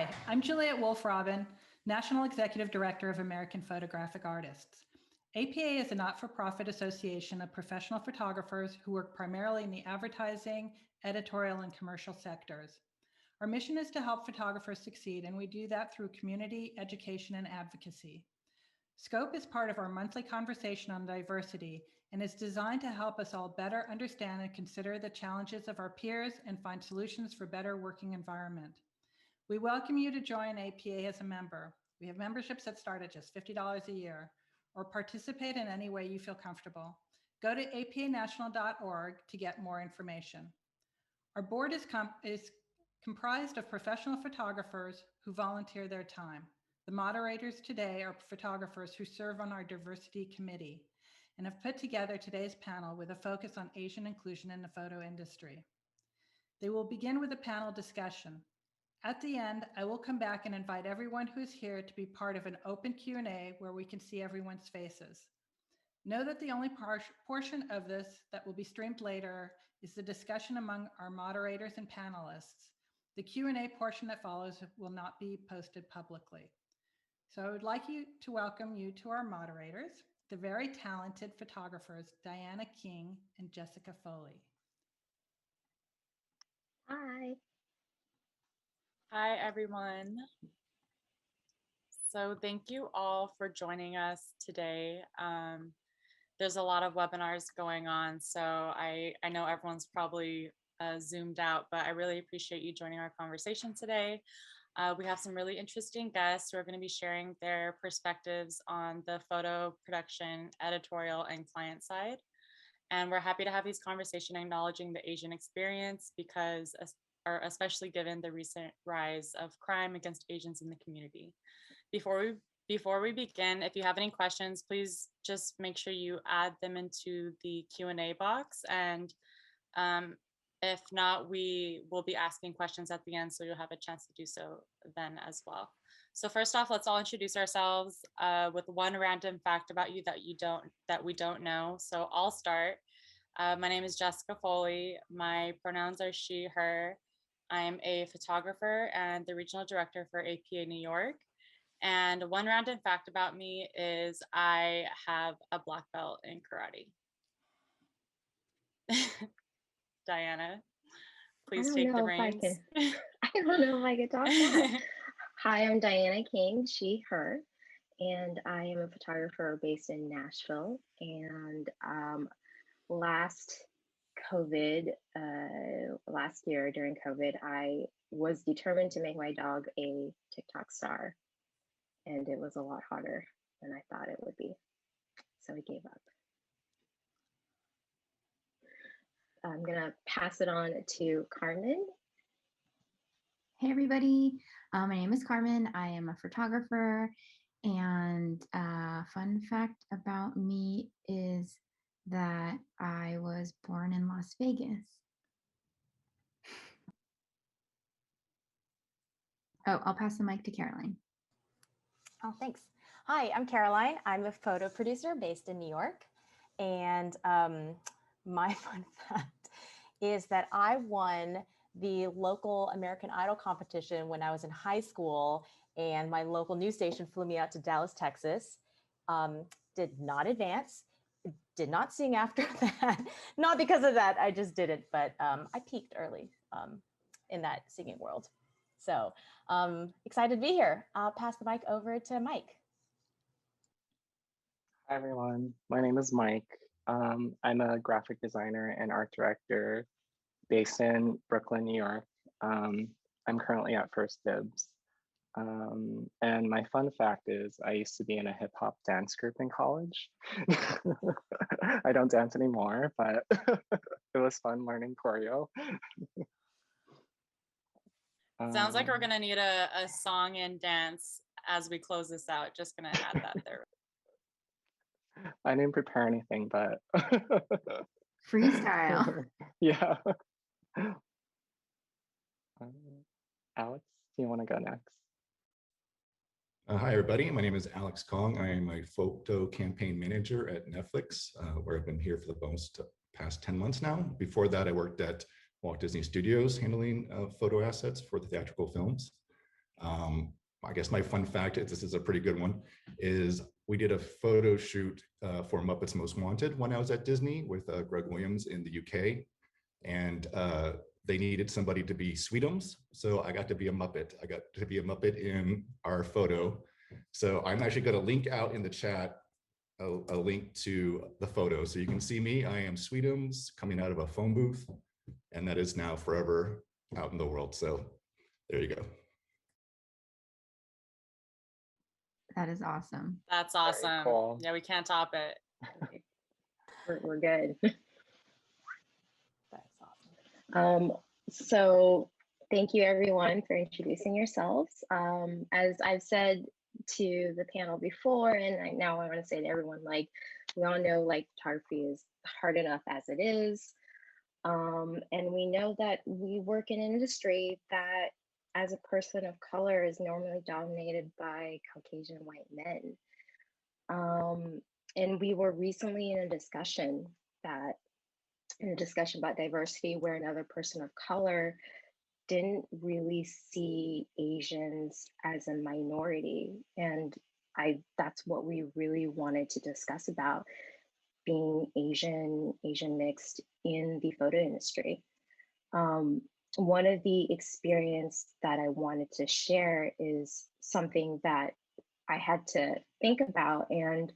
Hi, I'm Juliette Wolf-Robin, National Executive Director of American Photographic Artists. APA is a not-for-profit association of professional photographers who work primarily in the advertising, editorial, and commercial sectors. Our mission is to help photographers succeed, and we do that through community, education, and advocacy. Scope is part of our monthly conversation on diversity and is designed to help us all better understand and consider the challenges of our peers and find solutions for better working environment. We welcome you to join APA as a member. We have memberships that start at just $50 a year, or participate in any way you feel comfortable. Go to apanational.org to get more information. Our board is comprised of professional photographers who volunteer their time. The moderators today are photographers who serve on our diversity committee and have put together today's panel with a focus on Asian inclusion in the photo industry. They will begin with a panel discussion. At the end, I will come back and invite everyone who's here to be part of an open Q&A where we can see everyone's faces. Know that the only portion of this that will be streamed later is the discussion among our moderators and panelists. The Q&A portion that follows will not be posted publicly. So I would like to welcome you to our moderators, the very talented photographers, Diana King and Jessica Foley. Hi. Hi, everyone. So thank you all for joining us today. There's a lot of webinars going on, so I know everyone's probably zoomed out, but I really appreciate you joining our conversation today. We have some really interesting guests who are going to be sharing their perspectives on the photo production, editorial, and client side. And we're happy to have these conversations acknowledging the Asian experience because especially given the recent rise of crime against Asians in the community. Before we begin, if you have any questions, please just make sure you add them into the Q&A box. And if not, we will be asking questions at the end, so you'll have a chance to do so then as well. So first off, let's all introduce ourselves with one random fact about you that we don't know. So I'll start. My name is Jessica Foley. My pronouns are she, her. I am a photographer and the regional director for APA New York. And one random fact about me is I have a black belt in karate. Diana, please take the reins. I don't know if I can talk now. Hi, I'm Diana King, she, her, and I am a photographer based in Nashville. And last year during COVID, I was determined to make my dog a TikTok star, and it was a lot harder than I thought it would be, so I gave up. I'm gonna pass it on to Carmen. Hey everybody, my name is Carmen. I am a photographer, and fun fact about me is that I was born in Las Vegas. Oh, I'll pass the mic to Caroline. Oh, thanks. Hi, I'm Caroline. I'm a photo producer based in New York. And my fun fact is that I won the local American Idol competition when I was in high school, and my local news station flew me out to Dallas, Texas. Did not advance, did not sing after that. Not because of that, I just didn't, but I peaked early in that singing world. So excited to be here. I'll pass the mic over to Mike. Hi everyone, my name is Mike. I'm a graphic designer and art director based in Brooklyn, New York. I'm currently at First Dibs. And my fun fact is I used to be in a hip hop dance group in college. I don't dance anymore, but it was fun learning choreo. Sounds like we're gonna need a song and dance as we close this out. Just gonna add that there. I didn't prepare anything, but Freestyle. Yeah. Alex, do you want to go next? Hi, everybody. My name is Alex Kong. I am a photo campaign manager at Netflix, where I've been here for the past 10 months now. Before that, I worked at Walt Disney Studios handling photo assets for the theatrical films. I guess my fun fact, this is a pretty good one, is we did a photo shoot for Muppets Most Wanted when I was at Disney with Greg Williams in the UK. And they needed somebody to be Sweetums. So I got to be a Muppet. I got to be a Muppet in our photo. So I'm actually going to link out in the chat a link to the photo. So you can see me, I am Sweetums coming out of a phone booth. And that is now forever out in the world. So there you go. That is awesome. That's Very awesome. cool. Yeah, we can't top it. We're good. That's awesome. So thank you everyone for introducing yourselves. As I've said to the panel before, and now I want to say to everyone, like, we all know like photography is hard enough as it is. And we know that we work in an industry that as a person of color is normally dominated by Caucasian white men. And we were recently in a discussion about diversity where another person of color didn't really see Asians as a minority. And that's what we really wanted to discuss about being Asian mixed in the photo industry. One of the experience that I wanted to share is something that I had to think about. And,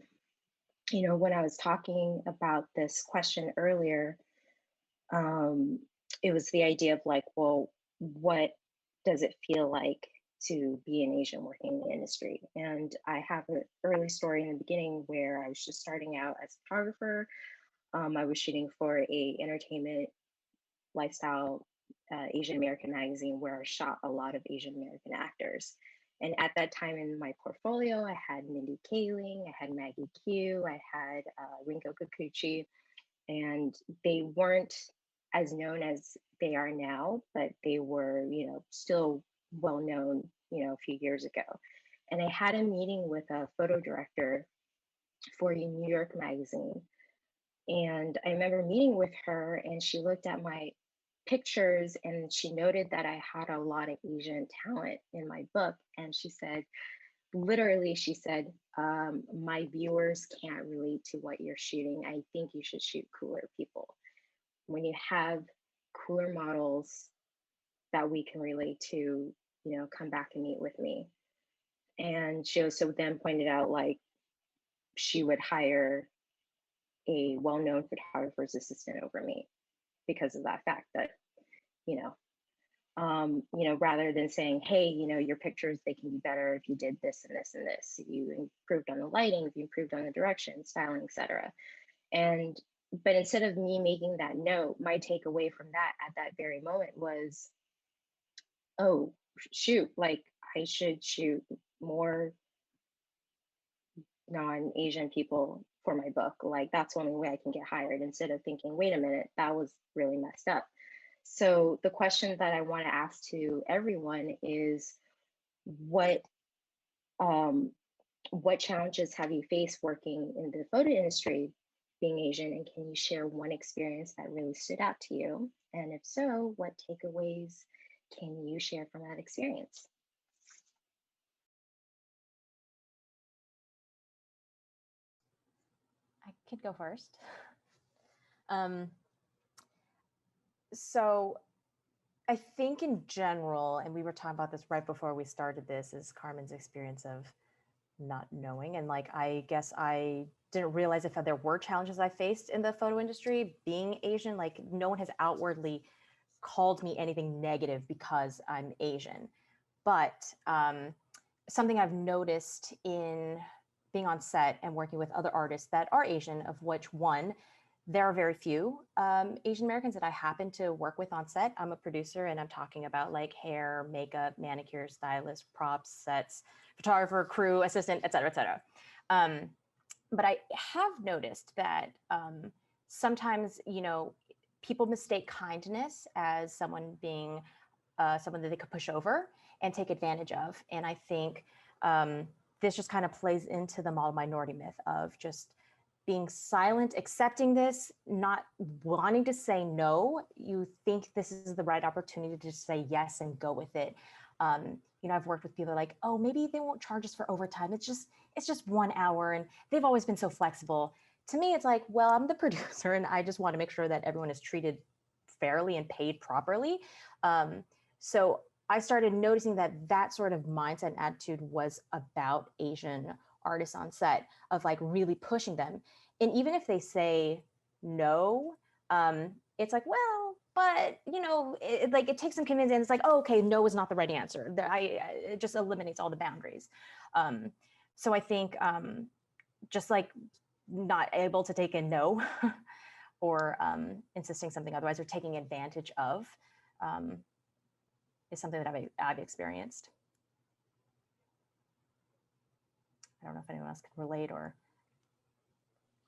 you know, when I was talking about this question earlier, it was the idea of like, well, what does it feel like to be an Asian working in the industry? And I have an early story in the beginning where I was just starting out as a photographer. I was shooting for a entertainment lifestyle Asian American magazine where I shot a lot of Asian American actors. And at that time in my portfolio, I had Mindy Kaling, I had Maggie Q, I had Rinko Kikuchi, and they weren't as known as they are now, but they were, you know, still well known, you know, a few years ago. And I had a meeting with a photo director for a New York magazine. And I remember meeting with her and she looked at my pictures and she noted that I had a lot of Asian talent in my book. And she said, literally, she said, my viewers can't relate to what you're shooting. I think you should shoot cooler people. When you have cooler models that we can relate to, you know, come back and meet with me. And she also then pointed out like she would hire a well-known photographer's assistant over me because of that fact that, you know, rather than saying, hey, you know, your pictures, they can be better if you did this and this and this. If you improved on the lighting, if you improved on the direction, styling, etc. But instead of me making that note, my takeaway from that at that very moment was, oh, shoot, like I should shoot more non-Asian people for my book. Like that's the only way I can get hired, instead of thinking, wait a minute, that was really messed up. So the question that I want to ask to everyone is, what challenges have you faced working in the photo industry being Asian, and can you share one experience that really stood out to you? And if so, what takeaways can you share from that experience? I could go first. So I think in general, and we were talking about this right before we started this, is Carmen's experience of not knowing. And like, I guess I didn't realize if there were challenges I faced in the photo industry being Asian. Like no one has outwardly called me anything negative because I'm Asian. But something I've noticed in being on set and working with other artists that are Asian, of which one, there are very few Asian Americans that I happen to work with on set. I'm a producer and I'm talking about like hair, makeup, manicure, stylist, props, sets, photographer, crew, assistant, et cetera, et cetera. But I have noticed that sometimes, you know, people mistake kindness as someone being someone that they could push over and take advantage of. And I think this just kind of plays into the model minority myth of just being silent, accepting this, not wanting to say no. You think this is the right opportunity to say yes and go with it. I've worked with people like, oh, maybe they won't charge us for overtime. It's just 1 hour. And they've always been so flexible. To me, it's like, well, I'm the producer and I just want to make sure that everyone is treated fairly and paid properly. So I started noticing that sort of mindset and attitude was about Asian artists on set, of like really pushing them. And even if they say no, it's like, well, but it takes some convincing. It's like, oh, okay, no is not the right answer. It just eliminates all the boundaries. So I think just like not able to take a no or insisting something otherwise or taking advantage of is something that I've experienced. I don't know if anyone else can relate, or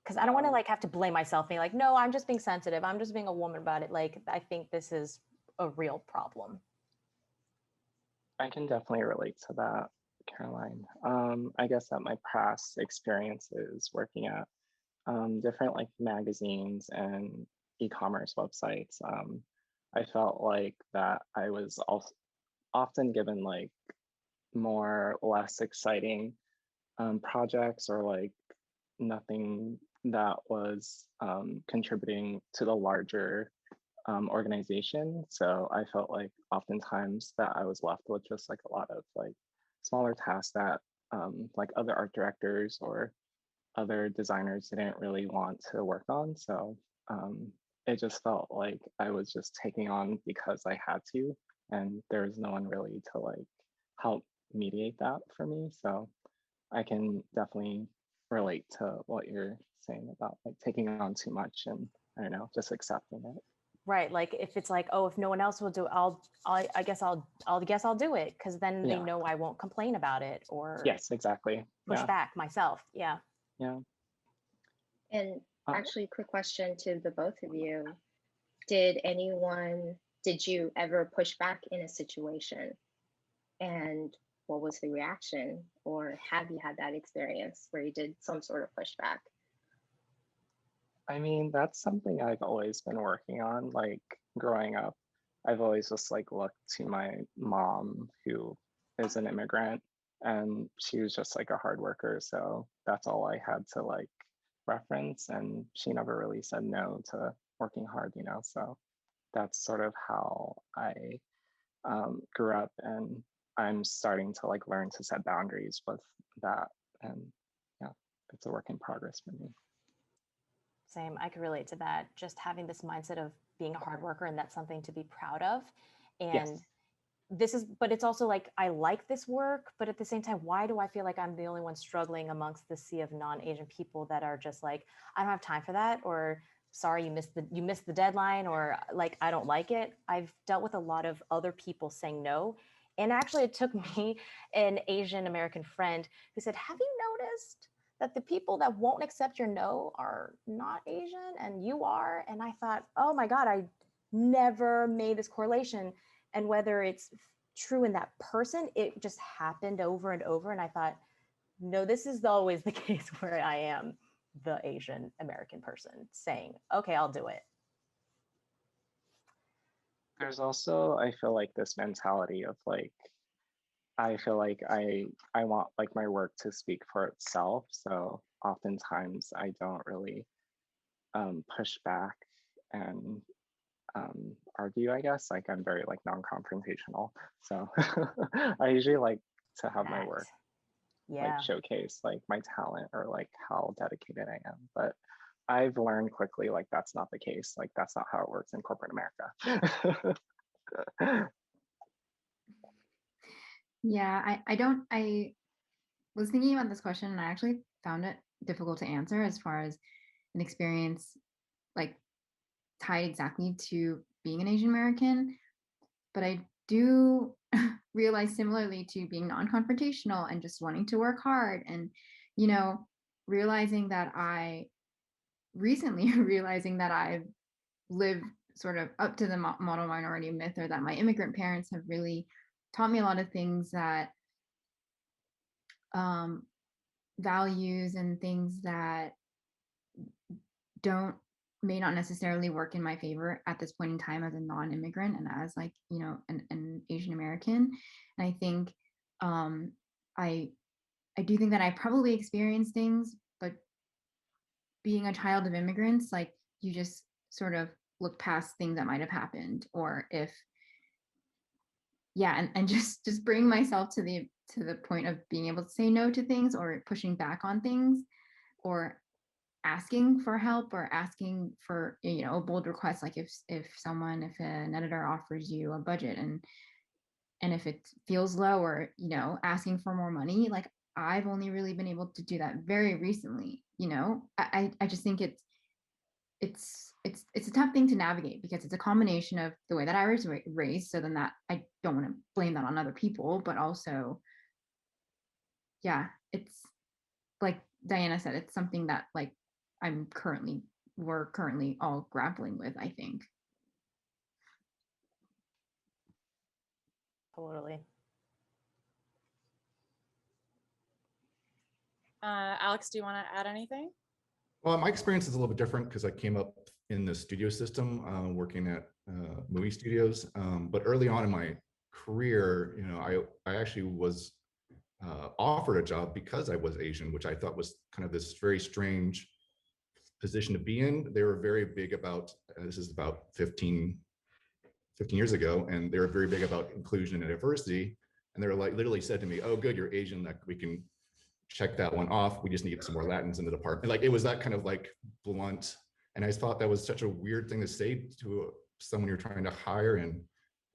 because I don't want to like have to blame myself, being like, no, I'm just being sensitive. I'm just being a woman about it. Like, I think this is a real problem. I can definitely relate to that, Caroline. I guess that my past experiences working at different like magazines and e-commerce websites, I felt like that I was also often given like more less exciting projects, or like nothing that was contributing to the larger organization. So I felt like oftentimes that I was left with just like a lot of like smaller tasks that like other art directors or other designers didn't really want to work on. So it just felt like I was just taking on because I had to, and there was no one really to like help mediate that for me. So I can definitely relate to what you're saying about like taking on too much and I don't know, just accepting it. Right. Like if it's like, oh, if no one else will do it, I guess I'll do it, because then they know I won't complain about it or yes, exactly. push back myself. Yeah. Yeah. And actually, quick question to the both of you. Did you ever push back in a situation? And what was the reaction? Or have you had that experience where you did some sort of pushback? I mean, that's something I've always been working on. Like growing up, I've always just like looked to my mom, who is an immigrant, and she was just like a hard worker. So that's all I had to like reference. And she never really said no to working hard, you know? So that's sort of how I grew up, and I'm starting to like learn to set boundaries with that. And yeah, it's a work in progress for me. Same. I could relate to that. Just having this mindset of being a hard worker, and that's something to be proud of. And but it's also like, I like this work, but at the same time, why do I feel like I'm the only one struggling amongst the sea of non-Asian people that are just like, I don't have time for that, or sorry, you missed the deadline, or like, I don't like it. I've dealt with a lot of other people saying no. And actually it took me an Asian American friend who said, have you noticed that the people that won't accept your no are not Asian and you are? And I thought, oh my God, I never made this correlation. And whether it's true in that person, it just happened over and over. And I thought, no, this is always the case where I am the Asian American person saying, okay, I'll do it. There's also, I feel like, this mentality of like, I feel like I want like my work to speak for itself. So oftentimes I don't really push back and argue, I guess. Like I'm very like non-confrontational. So I usually like to have my work like showcase like my talent or like how dedicated I am. But I've learned quickly like that's not the case. Like that's not how it works in corporate America. Yeah, I was thinking about this question and I actually found it difficult to answer as far as an experience like tied exactly to being an Asian American. But I do realize, similarly to being non-confrontational and just wanting to work hard, and realizing that I've lived sort of up to the model minority myth, or that my immigrant parents have really taught me a lot of things that values and things that may not necessarily work in my favor at this point in time as a non-immigrant and as like an Asian American. And I think I do think that I probably experienced things, but being a child of immigrants, like you just sort of look past things that might have happened, or if, yeah, and just bring myself to the point of being able to say no to things, or pushing back on things, or asking for help, or asking for, you know, a bold request, like if an editor offers you a budget, and if it feels low, or, you know, asking for more money, like I've only really been able to do that very recently. You know, I just think it's a tough thing to navigate, because it's a combination of the way that I was raised. So then that, I don't want to blame that on other people, but also, yeah, it's like Diana said, it's something that like we're currently all grappling with, I think. Totally. Alex, do you want to add anything? Well, my experience is a little bit different because I came up in the studio system, working at movie studios. But early on in my career, you know, I actually was offered a job because I was Asian, which I thought was kind of this very strange position to be in. They were very big about, this is about 15 years ago, and they were very big about inclusion and diversity. And they were like, literally said to me, "Oh, good, you're Asian, like we can check that one off. We just need some more Latins in the department." Like it was that kind of like blunt. And I thought that was such a weird thing to say to someone you're trying to hire. And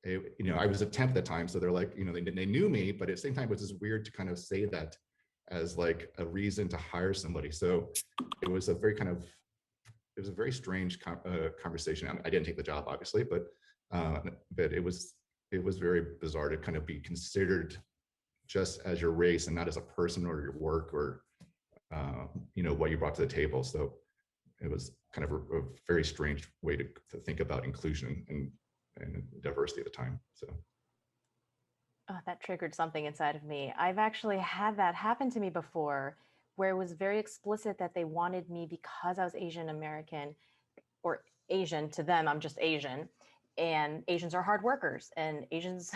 it, you know, I was a temp at the time, so they're like, you know, they knew me, but at the same time, it was just weird to kind of say that as like a reason to hire somebody. So it was a very kind of, it was a very strange conversation. I didn't take the job, obviously, but it was very bizarre to kind of be considered just as your race and not as a person or your work or you know, what you brought to the table. So it was kind of a very strange way to think about inclusion and diversity at the time. So Oh, that triggered something inside of me. I've actually had that happen to me before, where it was very explicit that they wanted me because I was Asian American, or Asian. To them, I'm just Asian, and Asians are hard workers, and Asians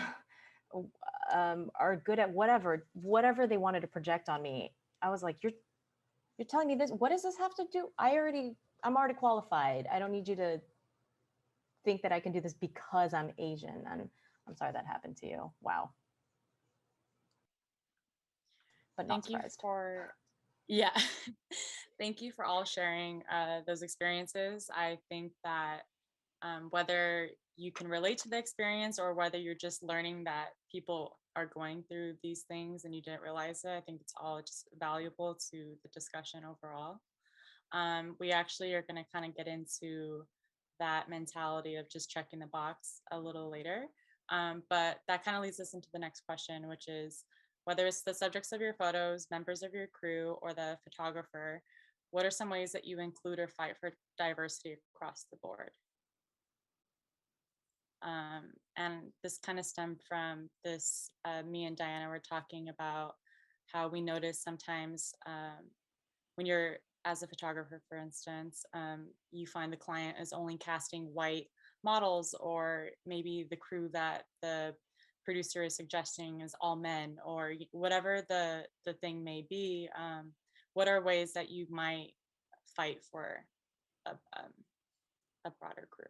are good at whatever they wanted to project on me. I was like, you're telling me this? What does this have to do? I'm already qualified. I don't need you to think that I can do this because I'm Asian. I'm sorry that happened to you. Wow. But not surprised. Yeah. Thank you for all sharing those experiences. I think that whether you can relate to the experience or whether you're just learning that people are going through these things and you didn't realize it, I think it's all just valuable to the discussion overall. We actually are going to kind of get into that mentality of just checking the box a little later. But that kind of leads us into the next question, which is, whether it's the subjects of your photos, members of your crew, or the photographer, what are some ways that you include or fight for diversity across the board? And this kind of stemmed from this, me and Diana were talking about how we notice sometimes when you're, as a photographer, for instance, you find the client is only casting white models, or maybe the crew that the producer is suggesting is all men, or whatever the thing may be. What are ways that you might fight for a broader crew?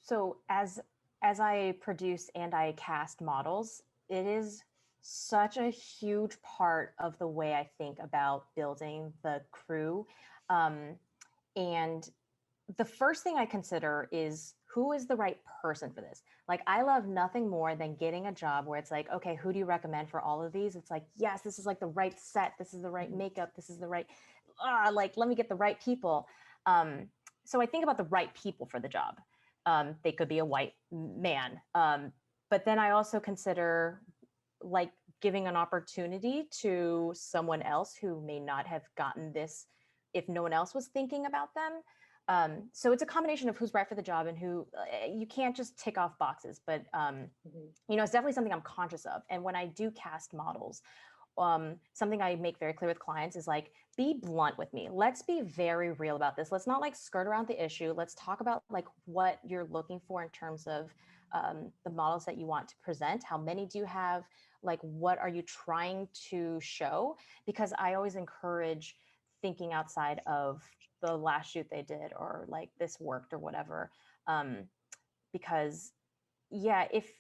So as I produce and I cast models, it is such a huge part of the way I think about building the crew. And the first thing I consider is, who is the right person for this? Like, I love nothing more than getting a job where it's like, okay, who do you recommend for all of these? It's like, yes, this is like the right set. This is the right makeup. This is the right, like, let me get the right people. So I think about the right people for the job. They could be a white man. But then I also consider like giving an opportunity to someone else who may not have gotten this if no one else was thinking about them. So it's a combination of who's right for the job and who, you can't just tick off boxes, but you know, it's definitely something I'm conscious of. And when I do cast models, something I make very clear with clients is like, be blunt with me. Let's be very real about this. Let's not like skirt around the issue. Let's talk about like what you're looking for in terms of the models that you want to present. How many do you have? Like, what are you trying to show? Because I always encourage thinking outside of the last shoot they did, or like this worked or whatever. Because yeah, if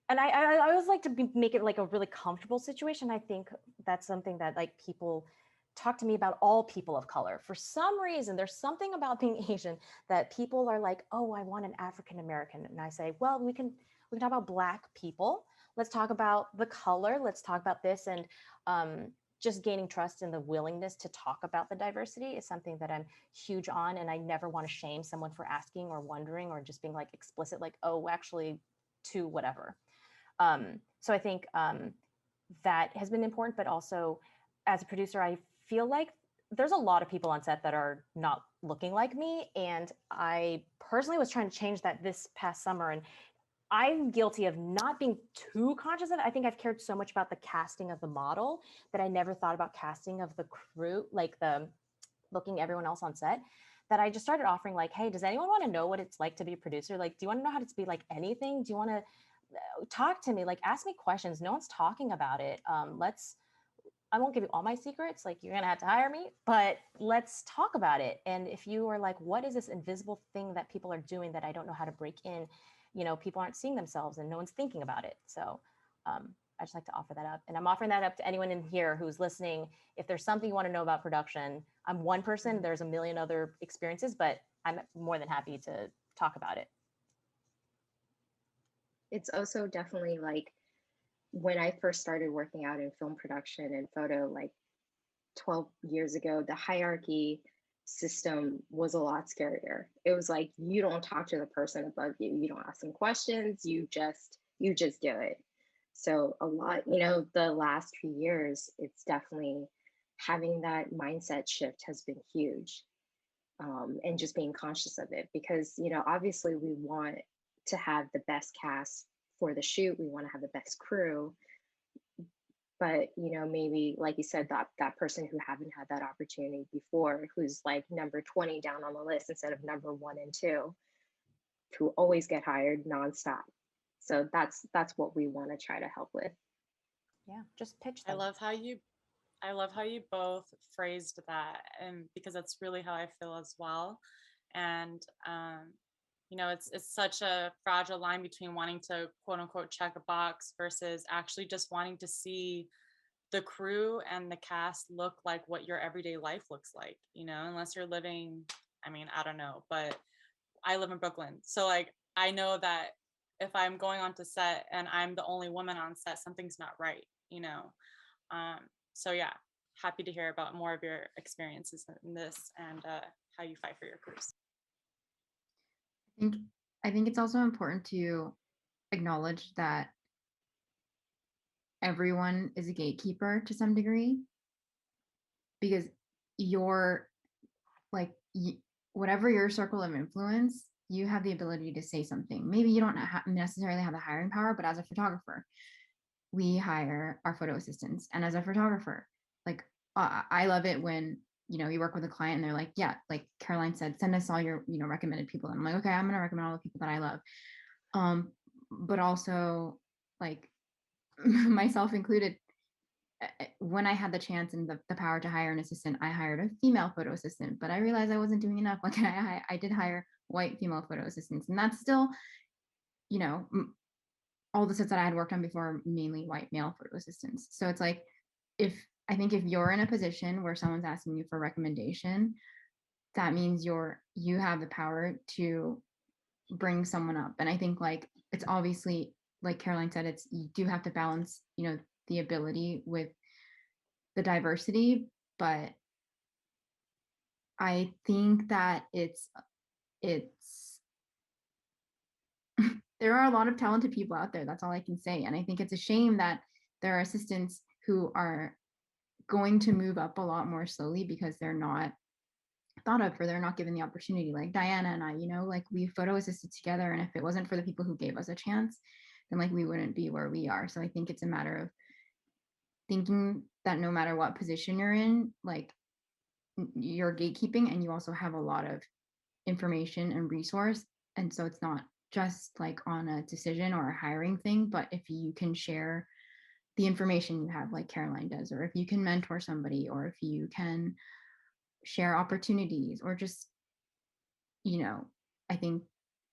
and I always like to make it like a really comfortable situation. I think that's something that like people talk to me about, all people of color. For some reason, there's something about being Asian that people are like, oh, I want an African American. And I say, well, we can talk about Black people. Let's talk about the color. Let's talk about this. And just gaining trust and the willingness to talk about the diversity is something that I'm huge on. And I never want to shame someone for asking or wondering or just being like explicit, like, oh, actually, to whatever. So I think that has been important, but also as a producer, I feel like there's a lot of people on set that are not looking like me. And I personally was trying to change that this past summer. And I'm guilty of not being too conscious of it. I think I've cared so much about the casting of the model that I never thought about casting of the crew, like the booking everyone else on set, that I just started offering like, hey, does anyone want to know what it's like to be a producer? Like, do you want to know how to be like anything? Do you want to talk to me? Like, ask me questions. No one's talking about it. I won't give you all my secrets. Like, you're going to have to hire me, but let's talk about it. And if you are like, what is this invisible thing that people are doing that I don't know how to break in? You know, people aren't seeing themselves and no one's thinking about it. So I just like to offer that up. And I'm offering that up to anyone in here who's listening. If there's something you want to know about production, I'm one person, there's a million other experiences, but I'm more than happy to talk about it. It's also definitely like when I first started working out in film production and photo, like 12 years ago, the hierarchy system was a lot scarier. It was like, you don't talk to the person above you. You don't ask them questions. You just do it. So a lot, you know, the last few years, it's definitely having that mindset shift has been huge. And just being conscious of it, because, you know, obviously we want to have the best cast for the shoot. We want to have the best crew. But, you know, maybe like you said, that person who haven't had that opportunity before, who's like number 20 down on the list instead of number 1 and 2, who always get hired nonstop. So that's what we want to try to help with. Yeah, just pitch them. I love how you both phrased that, and because that's really how I feel as well. And you know, it's such a fragile line between wanting to quote unquote check a box versus actually just wanting to see the crew and the cast look like what your everyday life looks like, you know, unless you're living, I mean, I don't know, but I live in Brooklyn. So like, I know that if I'm going onto set and I'm the only woman on set, something's not right, you know? So yeah, happy to hear about more of your experiences in this and how you fight for your crews. I think it's also important to acknowledge that everyone is a gatekeeper to some degree, because you're like, whatever your circle of influence, you have the ability to say something. Maybe you don't necessarily have the hiring power, but as a photographer, we hire our photo assistants. And as a photographer, like, I love it when, you know, you work with a client and they're like, yeah, like Caroline said, send us all your, you know, recommended people. And I'm like, okay, I'm going to recommend all the people that I love. But also, like, myself included, when I had the chance and the power to hire an assistant, I hired a female photo assistant, but I realized I wasn't doing enough. Like, I did hire white female photo assistants, and that's still, you know, all the sets that I had worked on before, mainly white male photo assistants. So it's like, I think if you're in a position where someone's asking you for recommendation, that means you have the power to bring someone up. And I think, like, it's obviously, like Caroline said, you do have to balance, you know, the ability with the diversity, but I think that it's there are a lot of talented people out there. That's all I can say. And I think it's a shame that there are assistants who are going to move up a lot more slowly because they're not thought of, or they're not given the opportunity. Like Diana and I, you know, like, we photo assisted together, and if it wasn't for the people who gave us a chance, then like we wouldn't be where we are. So I think it's a matter of thinking that no matter what position you're in, like, you're gatekeeping, and you also have a lot of information and resource. And so it's not just like on a decision or a hiring thing, but if you can share the information you have like Caroline does, or if you can mentor somebody, or if you can share opportunities, or just, you know, I think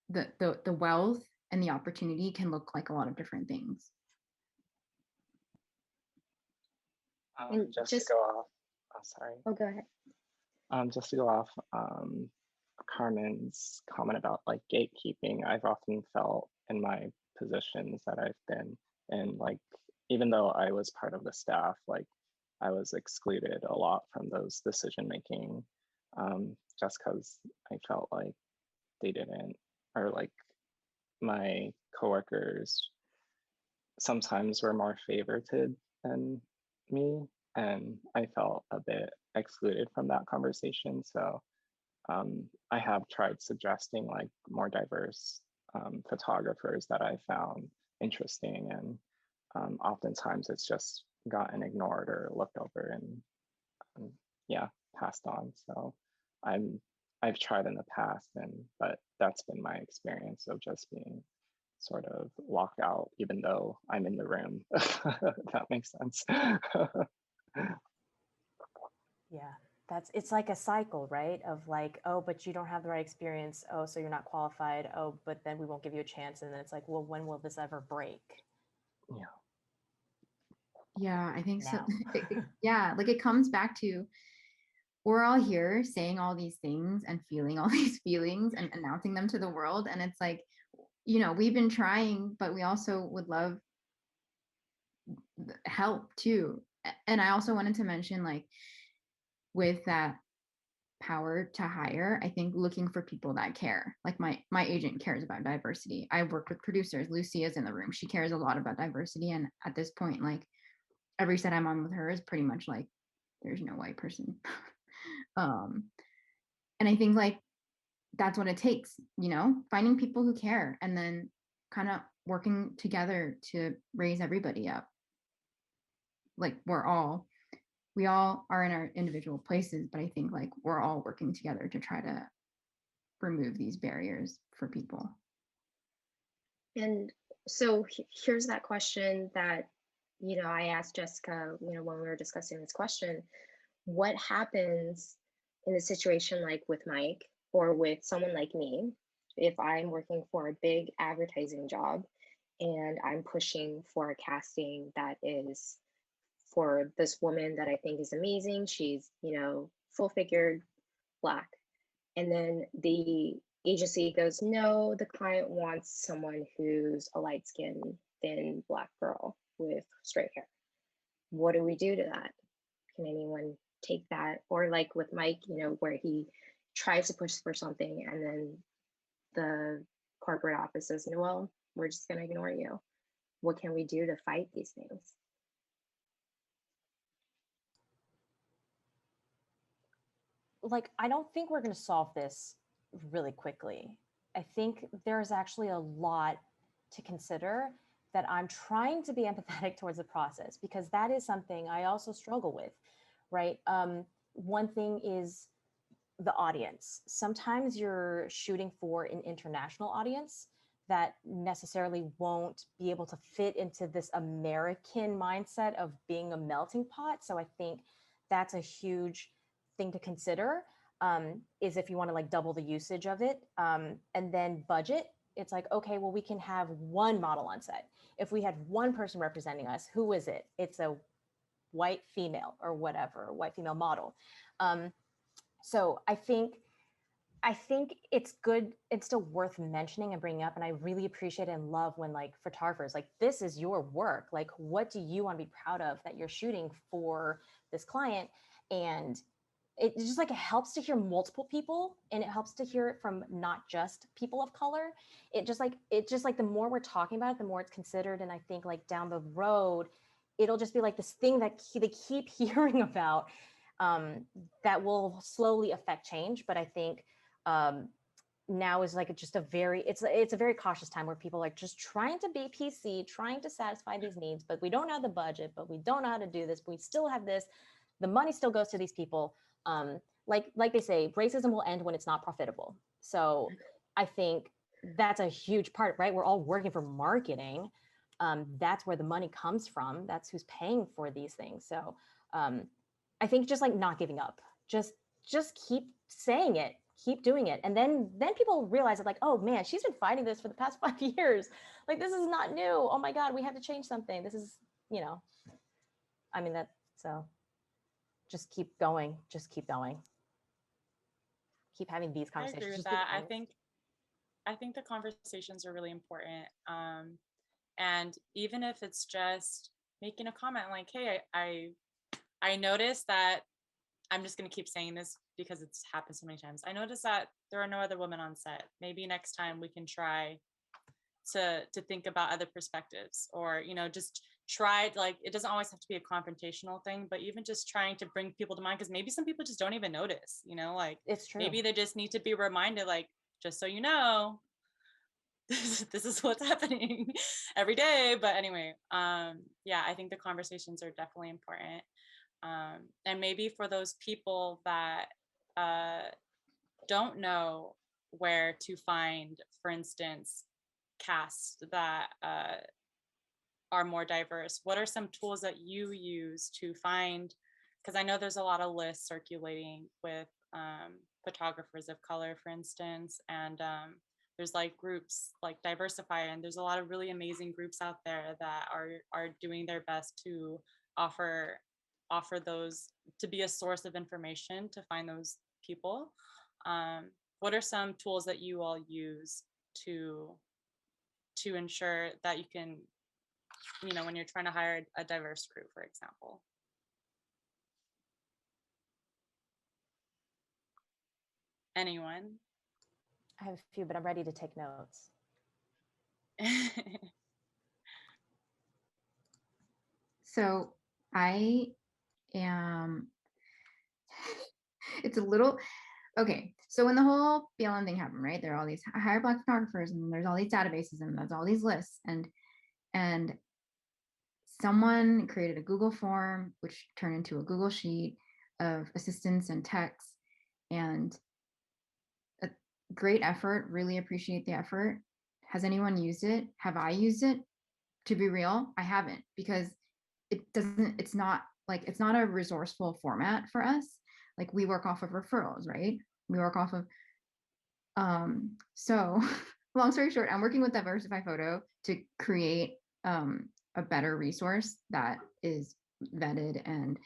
the wealth and the opportunity can look like a lot of different things. Just to go off, oh, sorry. Oh, go ahead. Just to go off Carmen's comment about like gatekeeping, I've often felt in my positions that I've been in, like, even though I was part of the staff, like I was excluded a lot from those decision making, just because I felt like they didn't, or like my coworkers sometimes were more favorited than me, and I felt a bit excluded from that conversation. So I have tried suggesting like more diverse photographers that I found interesting, and oftentimes it's just gotten ignored or looked over and yeah, passed on. So I've tried in the past, but that's been my experience of just being sort of locked out, even though I'm in the room. If that makes sense. Yeah, it's like a cycle, right? Of like, oh, but you don't have the right experience. Oh, so you're not qualified. Oh, but then we won't give you a chance. And then it's like, well, when will this ever break? Yeah, I think so. Now. Yeah, like it comes back to, we're all here saying all these things and feeling all these feelings and announcing them to the world. And it's like, you know, we've been trying, but we also would love help too. And I also wanted to mention, like, with that power to hire, I think looking for people that care. Like my agent cares about diversity. I work with producers. Lucy is in the room. She cares a lot about diversity. And at this point, like every set I'm on with her is pretty much like, there's no white person. And I think like that's what it takes, you know, finding people who care and then kind of working together to raise everybody up. Like we all are in our individual places, but I think like we're all working together to try to remove these barriers for people. And so here's that question that, you know, I asked Jessica, you know, when we were discussing this question: what happens in a situation like with Mike or with someone like me, if I'm working for a big advertising job and I'm pushing for a casting that is for this woman that I think is amazing? She's, you know, full figured, Black. And then the agency goes, no, the client wants someone who's a light skinned, thin Black girl with straight hair. What do we do to that? Can anyone take that? Or like with Mike, you know, where he tries to push for something and then the corporate office says, no, well, we're just going to ignore you. What can we do to fight these things? Like, I don't think we're going to solve this really quickly. I think there's actually a lot to consider that I'm trying to be empathetic towards the process, because that is something I also struggle with, right? One thing is the audience. Sometimes you're shooting for an international audience that necessarily won't be able to fit into this American mindset of being a melting pot. So I think that's a huge thing to consider, is if you want to like double the usage of it. And then budget, it's like, okay, well, we can have one model on set. If we had one person representing us, who is it? It's a white female or whatever, white female model. So I think it's good. It's still worth mentioning and bringing up. And I really appreciate and love when like photographers, like, this is your work. Like, what do you want to be proud of that you're shooting for this client? And it just like, it helps to hear multiple people, and it helps to hear it from not just people of color. It just like the more we're talking about it, the more it's considered. And I think like down the road, it'll just be like this thing that they keep hearing about, that will slowly affect change. But I think now is like just it's a very cautious time where people are like just trying to be PC, trying to satisfy these needs, but we don't have the budget, but we don't know how to do this, but we still have this. The money still goes to these people. Like they say, racism will end when it's not profitable. So I think that's a huge part, right? We're all working for marketing. That's where the money comes from. That's who's paying for these things. So I think just like not giving up, just keep saying it, keep doing it. And then people realize that like, oh man, she's been fighting this for the past 5 years. Like, this is not new. Oh my God, we have to change something. This is, I mean, so just keep going, keep having these I conversations. agree with Just be that. honest. I think the conversations are really important. And even if it's just making a comment like, hey, I noticed that, I'm just going to keep saying this because it's happened so many times. I noticed that there are no other women on set. Maybe next time we can try to think about other perspectives, or, just try, like, it doesn't always have to be a confrontational thing, but even just trying to bring people to mind, because maybe some people just don't even notice, like, It's true. maybe they just need to be reminded, like, just so you know, this is what's happening every day. But anyway, yeah, I think the conversations are definitely important. And maybe for those people that don't know where to find, for instance, casts that are more diverse, what are some tools that you use to find? Because I know there's a lot of lists circulating with photographers of color, for instance, and there's like groups like Diversify, and there's a lot of really amazing groups out there that are doing their best to offer those, to be a source of information to find those people. What are some tools that you all use to ensure that you can, when you're trying to hire a diverse crew, for example? Anyone? I have a few, but I'm ready to take notes. So I am, it's a little, okay. So when the whole BLM thing happened, right, there are all these hire Black photographers, and there's all these databases, and there's all these lists, and someone created a Google form, which turned into a Google sheet of assistants and techs, and a great effort. Really appreciate the effort. Has anyone used it? Have I used it? To be real, I haven't, because it's not a resourceful format for us. Like, we work off of referrals, right? We work off of, so long story short, I'm working with Diversify Photo to create a better resource that is vetted and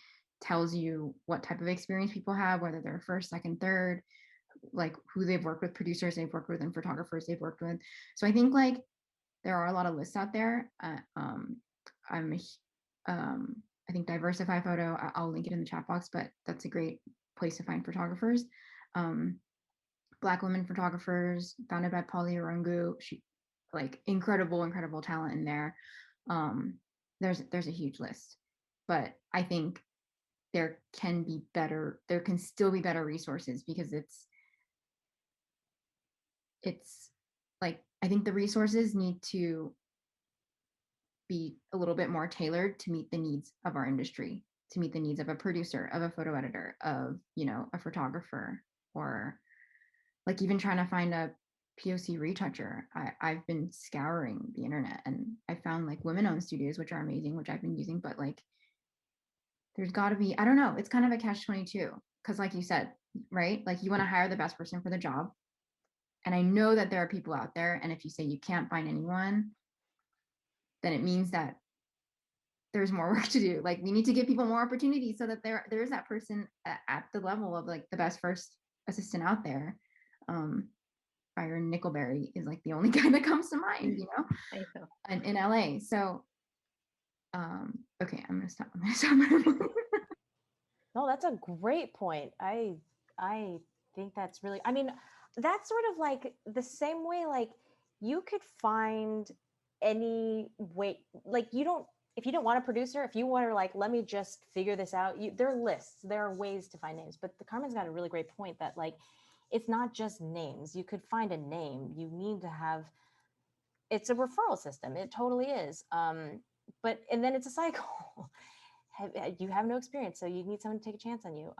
tells you what type of experience people have, whether they're first, second, third, like who they've worked with, producers they've worked with, and photographers they've worked with. So I think like there are a lot of lists out there. I think Diversify Photo, I'll link it in the chat box, but that's a great place to find photographers. Black women photographers, founded by Polly Arungu. She, like, incredible talent in there. There's a huge list, but I think there can still be better resources, because it's like, I think the resources need to be a little bit more tailored to meet the needs of our industry, to meet the needs of a producer, of a photo editor, of, a photographer, or like even trying to find a POC retoucher. I've been scouring the internet, and I found like women-owned studios, which are amazing, which I've been using, but like there's got to be, I don't know, it's kind of a catch-22, because like you said, right, like you want to hire the best person for the job. And I know that there are people out there, and if you say you can't find anyone, then it means that there's more work to do. Like, we need to give people more opportunities so that there is that person at the level of like the best first assistant out there. Byron Nickelberry is like the only guy that comes to mind, I know. and in LA. So, okay, I'm gonna stop. No, that's a great point. I think that's really, I mean, that's sort of like the same way, like you could find any way, like if you don't want a producer, if you want to like, let me just figure this out, there are lists, there are ways to find names. But the Carmen's got a really great point that like, it's not just names. You could find a name. You need to have, it's a referral system. It totally is. And then it's a cycle. You have no experience, so you need someone to take a chance on you.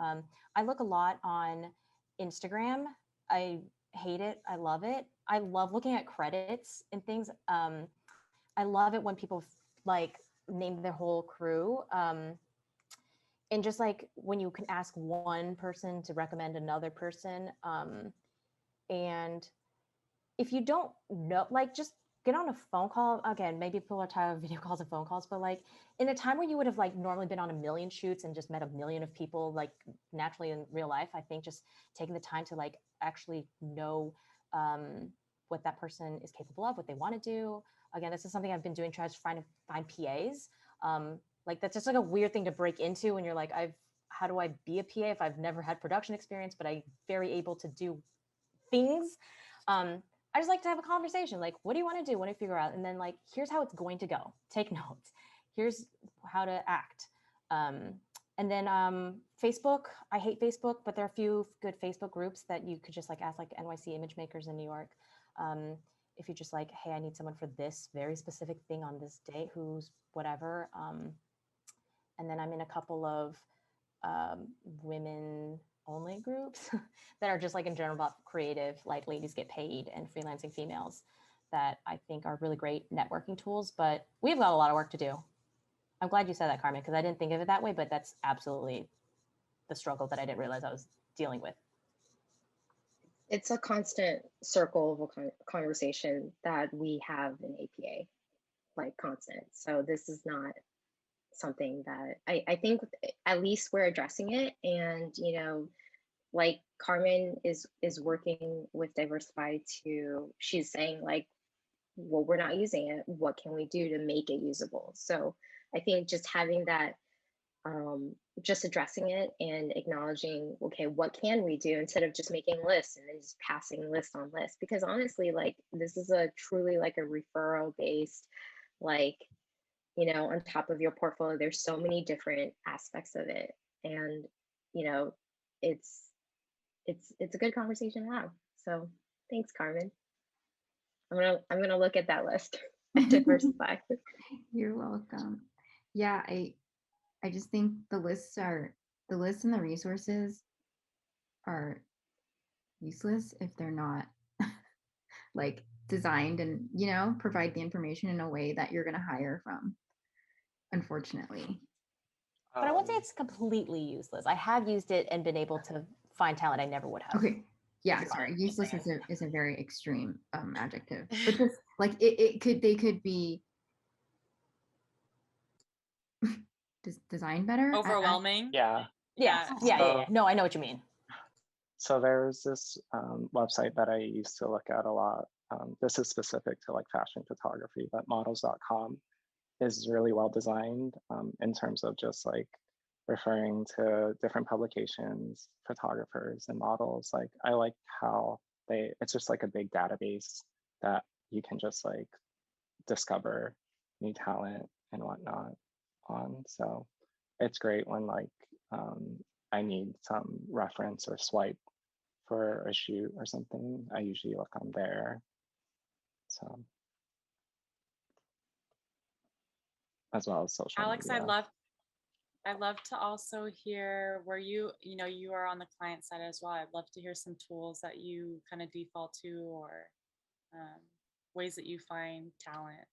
I look a lot on Instagram. I hate it. I love it. I love looking at credits and things. I love it when people like name their whole crew. And just like when you can ask one person to recommend another person. And if you don't know, like just get on a phone call. Again, maybe people are tired of video calls and phone calls, but like in a time where you would have like normally been on a million shoots and just met a million of people like naturally in real life, I think just taking the time to like actually know what that person is capable of, what they want to do. Again, this is something I've been doing, trying to find PAs. Like that's just like a weird thing to break into when you're like, how do I be a PA if I've never had production experience, but I'm very able to do things. I just like to have a conversation. Like, what do you want to do? What do you figure out? And then like, here's how it's going to go. Take notes. Here's how to act. And then Facebook, I hate Facebook, but there are a few good Facebook groups that you could just like ask, like NYC image makers in New York. If you're just like, hey, I need someone for this very specific thing on this date, who's whatever. And then I'm in a couple of women only groups that are just like in general about creative, like ladies get paid and freelancing females that I think are really great networking tools, but we've got a lot of work to do. I'm glad you said that, Carmen, because I didn't think of it that way, but that's absolutely the struggle that I didn't realize I was dealing with. It's a constant circle of a conversation that we have in APA, like constant. So this is not something that I think at least we're addressing it. And, you know, like Carmen is working with Diversify to, she's saying like, well, we're not using it. What can we do to make it usable? So I think just having that, just addressing it and acknowledging, okay, what can we do instead of just making lists and then just passing list on list? Because honestly, like this is a truly like a referral based, like, you know, on top of your portfolio, there's so many different aspects of it. And, you know, it's a good conversation to have. So thanks, Carmen. I'm gonna look at that list and diversify. You're welcome. Yeah, I just think the lists and the resources are useless if they're not like designed and, you know, provide the information in a way that you're going to hire from, unfortunately. But I won't say it's completely useless. I have used it and been able to find talent I never would have. Okay. Yeah, sorry. Useless is a very extreme adjective. But just like they could be designed better. Overwhelming. Yeah. Yeah. No, I know what you mean. So there's this website that I used to look at a lot. This is specific to like fashion photography, but models.com is really well designed in terms of just like referring to different publications, photographers and models. Like I like how it's just like a big database that you can just like discover new talent and whatnot on. So it's great when like I need some reference or swipe for a shoot or something. I usually look on there. So as well as social Alex, media. I'd love to also hear where you are on the client side as well. I'd love to hear some tools that you kind of default to or ways that you find talent.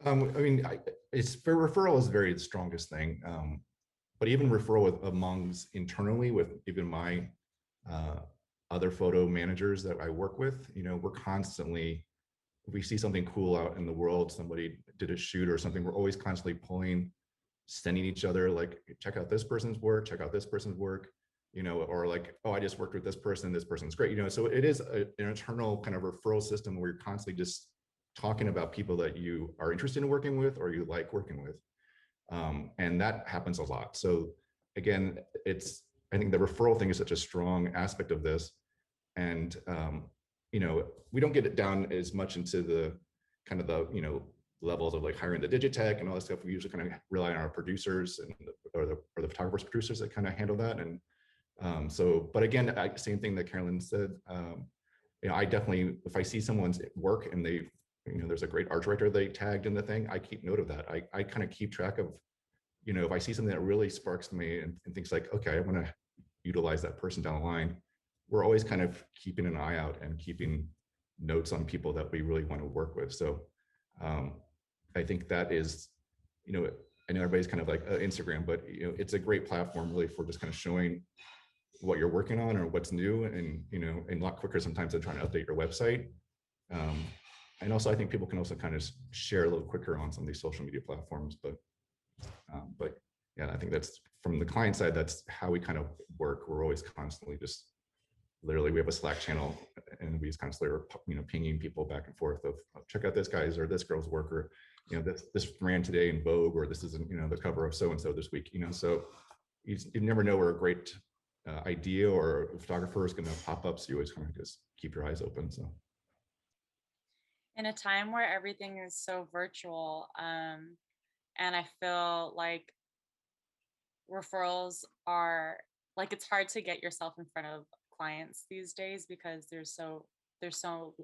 I mean, it's for referral is very the strongest thing. But even referral amongst internally with even my other photo managers that I work with, you know, we're constantly, if we see something cool out in the world, somebody did a shoot or something, we're always constantly pulling, sending each other like, check out this person's work, check out this person's work, you know, or like, oh, I just worked with this person's great, you know. So it is an internal kind of referral system where you're constantly just talking about people that you are interested in working with or you like working with. And that happens a lot. So again, I think the referral thing is such a strong aspect of this. And, you know, we don't get it down as much into the kind of the, you know, levels of like hiring the digitech and all that stuff. We usually kind of rely on our producers and or the photographers producers that kind of handle that. And but again, same thing that Carolyn said, you know, I definitely, if I see someone's work and they, you know, there's a great art director they tagged in the thing, I keep note of that. I kind of keep track of, you know, if I see something that really sparks me and thinks like, okay, I want to utilize that person down the line, we're always kind of keeping an eye out and keeping notes on people that we really want to work with. So I think that is, I know everybody's kind of like Instagram, but it's a great platform really for just kind of showing what you're working on or what's new, and and a lot quicker sometimes than trying to update your website. And also I think people can also kind of share a little quicker on some of these social media platforms, but yeah, I think that's from the client side, that's how we kind of work. We're always constantly just literally, we have a Slack channel and we just constantly are pinging people back and forth of, oh, check out this guy's or this girl's work, or this ran today in Vogue, or this isn't the cover of so and so this week. So you never know where a great idea or a photographer is going to pop up, so you always kind of just keep your eyes open. So in a time where everything is so virtual, and I feel like referrals are like, it's hard to get yourself in front of clients these days because there's so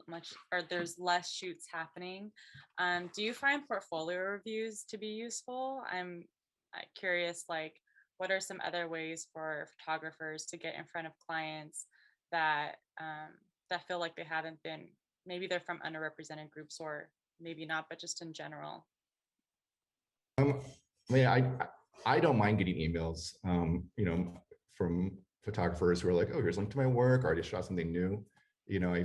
much, or there's less shoots happening. Do you find portfolio reviews to be useful? I'm curious, like, what are some other ways for photographers to get in front of clients that that feel like they haven't been, maybe they're from underrepresented groups, or maybe not, but just in general? I don't mind getting emails, from photographers who are like, oh, here's a link to my work, or I just shot something new. I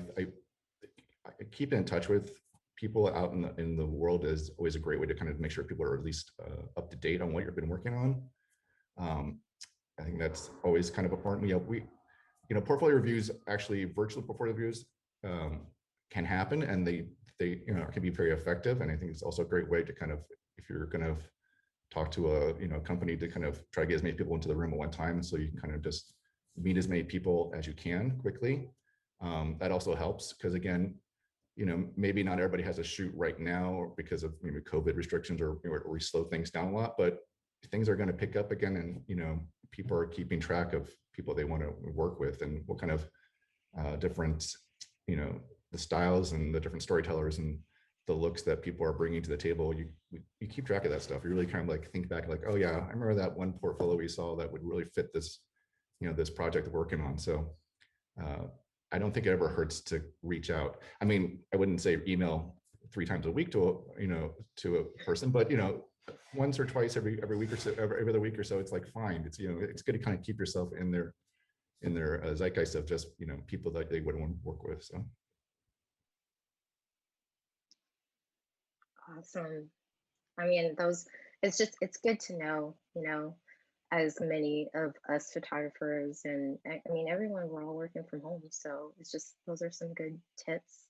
keep in touch with people out in the world is always a great way to kind of make sure people are at least up to date on what you've been working on. I think that's always kind of important. Portfolio reviews, actually virtual portfolio reviews can happen, and they can be very effective. And I think it's also a great way to kind of, if you're going to talk to a company, to kind of try to get as many people into the room at one time, so you can kind of just meet as many people as you can quickly. That also helps because, again, maybe not everybody has a shoot right now because of maybe COVID restrictions, or we slow things down a lot, but things are going to pick up again, and people are keeping track of people they want to work with, and what kind of different the styles and the different storytellers and the looks that people are bringing to the table. You keep track of that stuff. You really kind of like think back, like, oh yeah, I remember that one portfolio we saw that would really fit this this project we're working on. So I don't think it ever hurts to reach out. I mean, I wouldn't say email 3 times a week to a person, but once or twice every week or so, every other week or so, it's like fine. It's it's good to kind of keep yourself in their zeitgeist of just people that they would want to work with. So Awesome. I mean, it's good to know, as many of us photographers, and I mean, everyone, we're all working from home. So those are some good tips.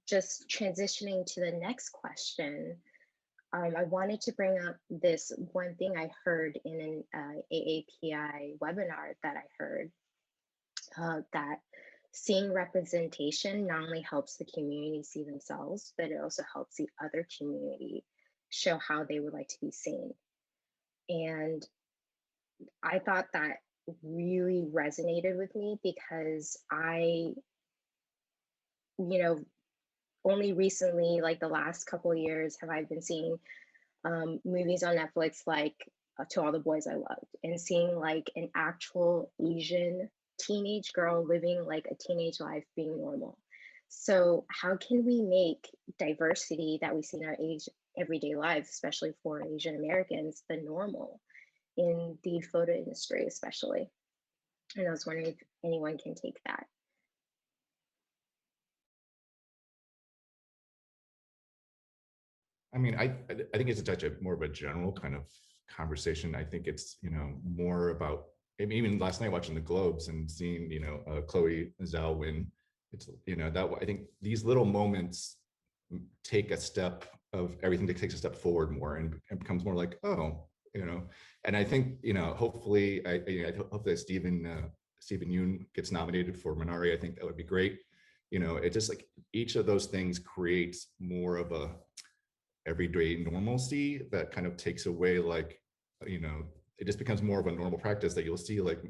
Just transitioning to the next question. I wanted to bring up this one thing I heard in an AAPI webinar that I heard, that seeing representation not only helps the community see themselves, but it also helps the other community show how they would like to be seen. And I thought that really resonated with me because only recently, like the last couple of years, have I been seeing movies on Netflix like To All the Boys I Loved, and seeing like an actual Asian teenage girl living like a teenage life being normal. So how can we make diversity that we see in our everyday lives, especially for Asian Americans, the normal in the photo industry, especially? And I was wondering if anyone can take that. I mean, I think it's a touch of more of a general kind of conversation. I think it's more about, I mean, even last night watching the Globes and seeing Chloe Zhao win. It's that I think these little moments take a step of everything that takes a step forward more, and becomes more like, oh, and I think hopefully I hope that Stephen Yoon gets nominated for Minari. I think that would be great. It just like each of those things creates more of a everyday normalcy that kind of takes away, like, it just becomes more of a normal practice that you'll see like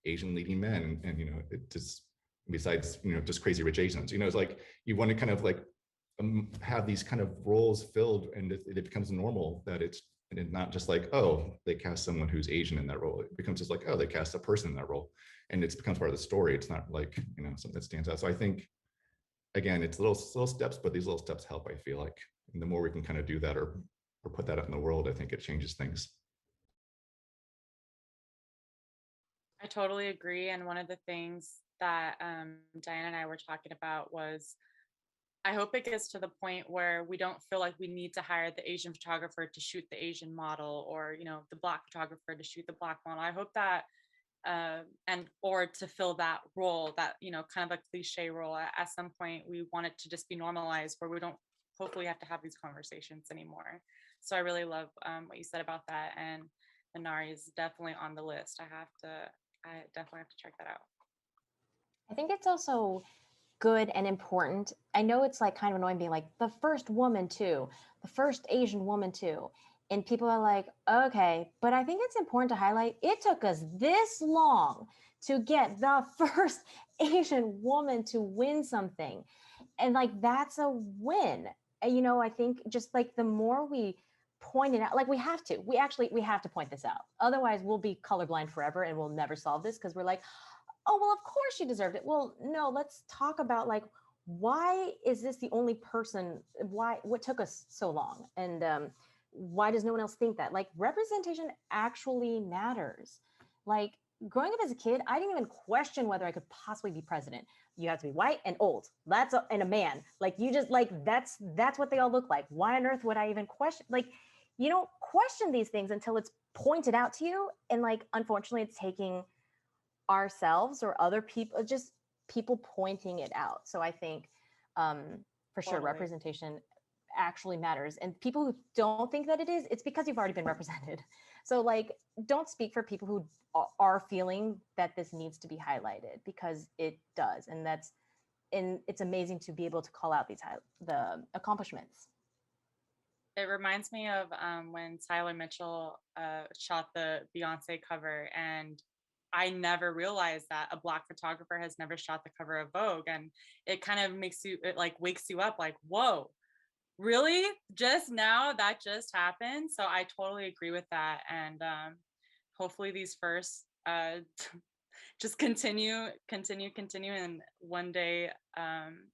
Asian leading men, and it just, besides just Crazy Rich Asians, it's like you want to kind of like have these kind of roles filled, and it becomes normal that it's not just like, oh, they cast someone who's Asian in that role. It becomes just like, oh, they cast a person in that role, and it becomes part of the story. It's not like, you know, something that stands out. So I think, again, it's little steps, but these little steps help, I feel like. And the more we can kind of do that or put that out in the world, I think it changes things. I totally agree. And one of the things that Diana and I were talking about was, I hope it gets to the point where we don't feel like we need to hire the Asian photographer to shoot the Asian model, or, you know, the Black photographer to shoot the Black model. I hope that, or to fill that role, that, you know, kind of a cliche role, at some point we want it to just be normalized, where we don't hopefully have to have these conversations anymore. So I really love what you said about that. And Minari is definitely on the list. I definitely have to check that out. I think it's also good and important. I know it's like kind of annoying being like the first woman too, the first Asian woman too. And people are like, okay, but I think it's important to highlight it took us this long to get the first Asian woman to win something. And like, that's a win. And, you know, I think just like the more we point it out, like we have to point this out. Otherwise we'll be colorblind forever and we'll never solve this, because we're like, oh, well, of course she deserved it. Well, no, let's talk about like, why is this the only person? What took us so long? And why does no one else think that? Like, representation actually matters. Like, growing up as a kid, I didn't even question whether I could possibly be president. You have to be white and old. And a man. Like, you just like, that's what they all look like. Why on earth would I even question? Like, you don't question these things until it's pointed out to you. And like, unfortunately, it's taking ourselves or other people, just people pointing it out. So I think for sure, Totally. representation actually matters. And people who don't think that it is, it's because you've already been represented. So like, don't speak for people who are feeling that this needs to be highlighted, because it does. And it's amazing to be able to call out the accomplishments. It reminds me of when Tyler Mitchell shot the Beyonce cover, and I never realized that a Black photographer has never shot the cover of Vogue. And it kind of wakes you up like, whoa, really? Just now? That just happened? So I totally agree with that. And hopefully these firsts just continue. And one day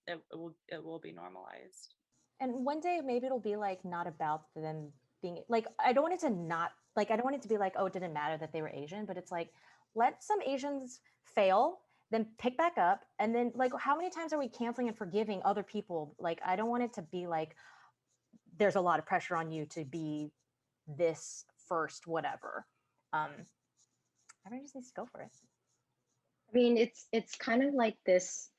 it will be normalized. And one day maybe it'll be like not about them being like, I don't want it to be like, oh, it didn't matter that they were Asian, but it's like, let some Asians fail, then pick back up. And then like, how many times are we canceling and forgiving other people? Like, I don't want it to be like, there's a lot of pressure on you to be this first, whatever. Everyone just needs to go for it. I mean, it's kind of like this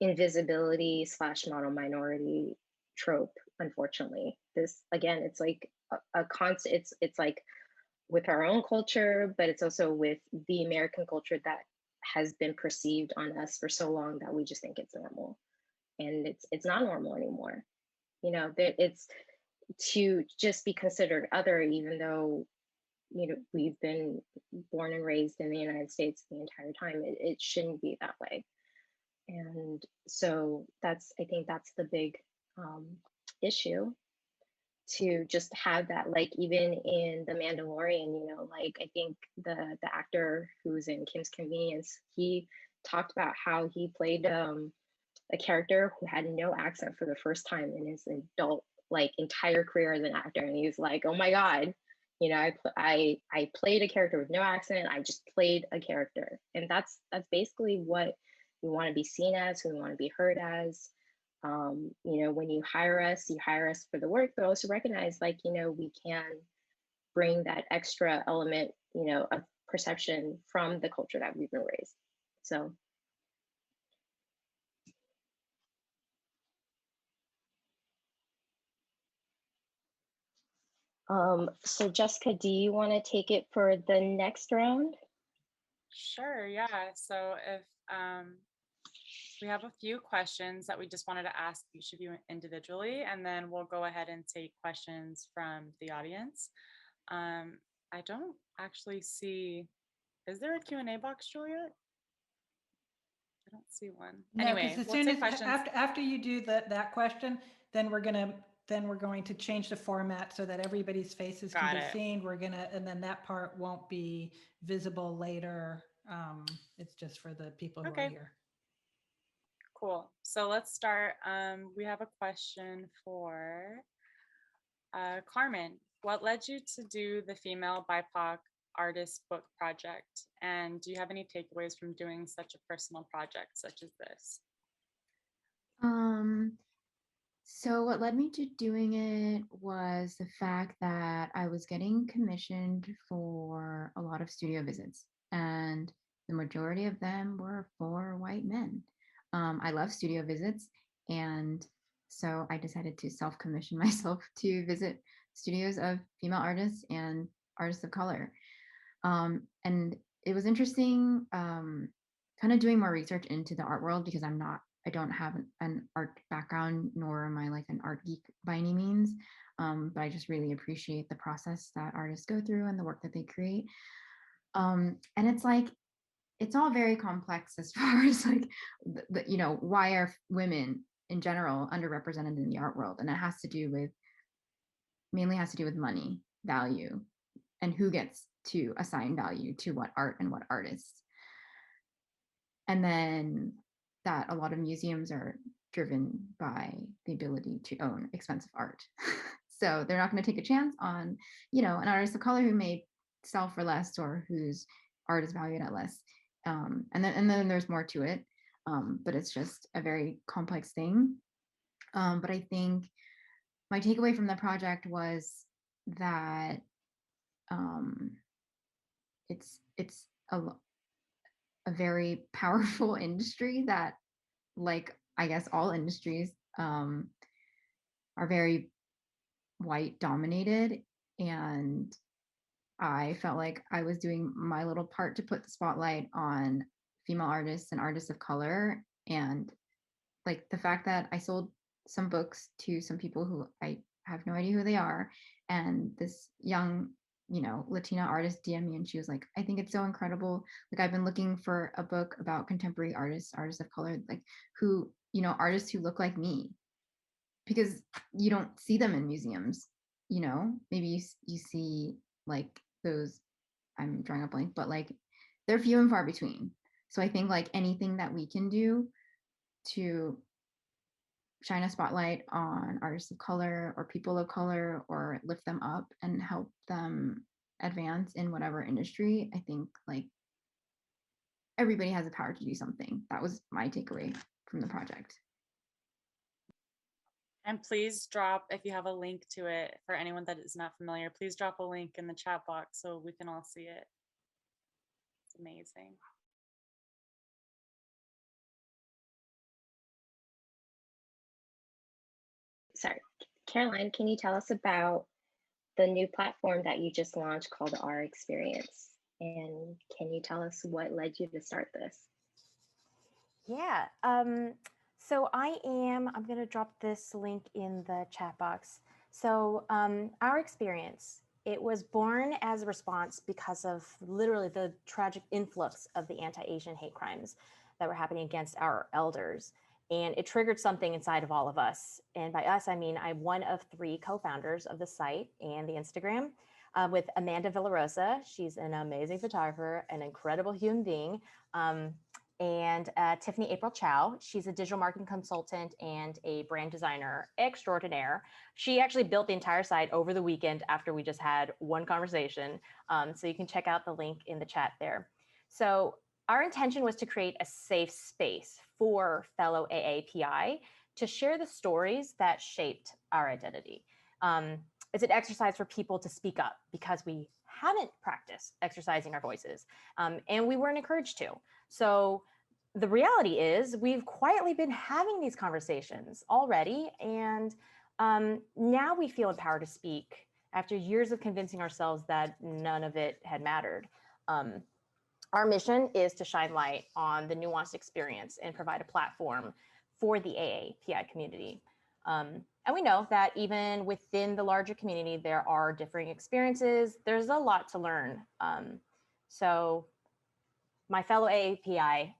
invisibility / model minority trope, unfortunately. This, again, it's like a constant, it's like with our own culture, but it's also with the American culture that has been perceived on us for so long that we just think it's normal. And it's not normal anymore. You know, that it's to just be considered other, even though, you know, we've been born and raised in the United States the entire time. It shouldn't be that way. And so I think that's the big issue, to just have that, like even in The Mandalorian, you know, like I think the actor who's in Kim's Convenience, he talked about how he played a character who had no accent for the first time in his adult like entire career as an actor, and he's like, oh my god, you know, I played a character with no accent. I just played a character, and that's basically what we want to be seen as, who we want to be heard as. You know, when you hire us for the work, but also recognize, like, you know, we can bring that extra element, you know, of perception from the culture that we've been raised. So. So Jessica, do you want to take it for the next round? Sure, yeah. So if we have a few questions that we just wanted to ask each of you individually, and then we'll go ahead and take questions from the audience. I don't actually see, is there a Q&A box, Juliet? I don't see one. No, Anyway, because as we'll soon take as questions. after you do that question, then we're going to change the format so that everybody's faces Got can be it. seen. And then that part won't be visible later. It's just for the people who Okay. are here. Cool. So let's start. We have a question for Carmen. What led you to do the Female Bipoc Artist Book Project? And do you have any takeaways from doing such a personal project such as this? So what led me to doing it was the fact that I was getting commissioned for a lot of studio visits, and the majority of them were for white men. I love studio visits, and so I decided to self-commission myself to visit studios of female artists and artists of color. And it was interesting, kind of doing more research into the art world, because I don't have an art background, nor am I like an art geek by any means. But I just really appreciate the process that artists go through and the work that they create. And it's like, it's all very complex as far as like, why are women in general underrepresented in the art world? And it mainly has to do with money, value, and who gets to assign value to what art and what artists. And then that a lot of museums are driven by the ability to own expensive art. So they're not going to take a chance on, an artist of color who may sell for less or whose art is valued at less. And then there's more to it. But it's just a very complex thing. But I think my takeaway from the project was that it's a very powerful industry that, like, I guess all industries are very white dominated, and I felt like I was doing my little part to put the spotlight on female artists and artists of color. And like the fact that I sold some books to some people who I have no idea who they are, and this young Latina artist DM me, and she was like, I think it's so incredible. Like, I've been looking for a book about contemporary artists of color, like who, artists who look like me, because you don't see them in museums. Maybe you see like those, I'm drawing a blank, but like they're few and far between. So I think like anything that we can do to shine a spotlight on artists of color or people of color, or lift them up and help them advance in whatever industry, I think like everybody has the power to do something. That was my takeaway from the project. And please drop, if you have a link to it, for anyone that is not familiar, please drop a link in the chat box so we can all see it. It's amazing. Sorry, Caroline, can you tell us about the new platform that you just launched called Our Experience? And can you tell us what led you to start this? Yeah. So I'm going to drop this link in the chat box. So Our Experience, it was born as a response because of literally the tragic influx of the anti-Asian hate crimes that were happening against our elders. And it triggered something inside of all of us. And by us, I mean, I'm one of 3 co-founders of the site and the Instagram with Amanda Villarosa. She's an amazing photographer, an incredible human being. And Tiffany April Chow. She's a digital marketing consultant and a brand designer extraordinaire. She actually built the entire site over the weekend after we just had one conversation. So you can check out the link in the chat there. So our intention was to create a safe space for fellow AAPI to share the stories that shaped our identity. It's an exercise for people to speak up because we haven't practiced exercising our voices, and we weren't encouraged to. So the reality is we've quietly been having these conversations already, and now we feel empowered to speak after years of convincing ourselves that none of it had mattered. Our mission is to shine light on the nuanced experience and provide a platform for the AAPI community. And we know that even within the larger community, there are differing experiences. There's a lot to learn. So my fellow AAPI,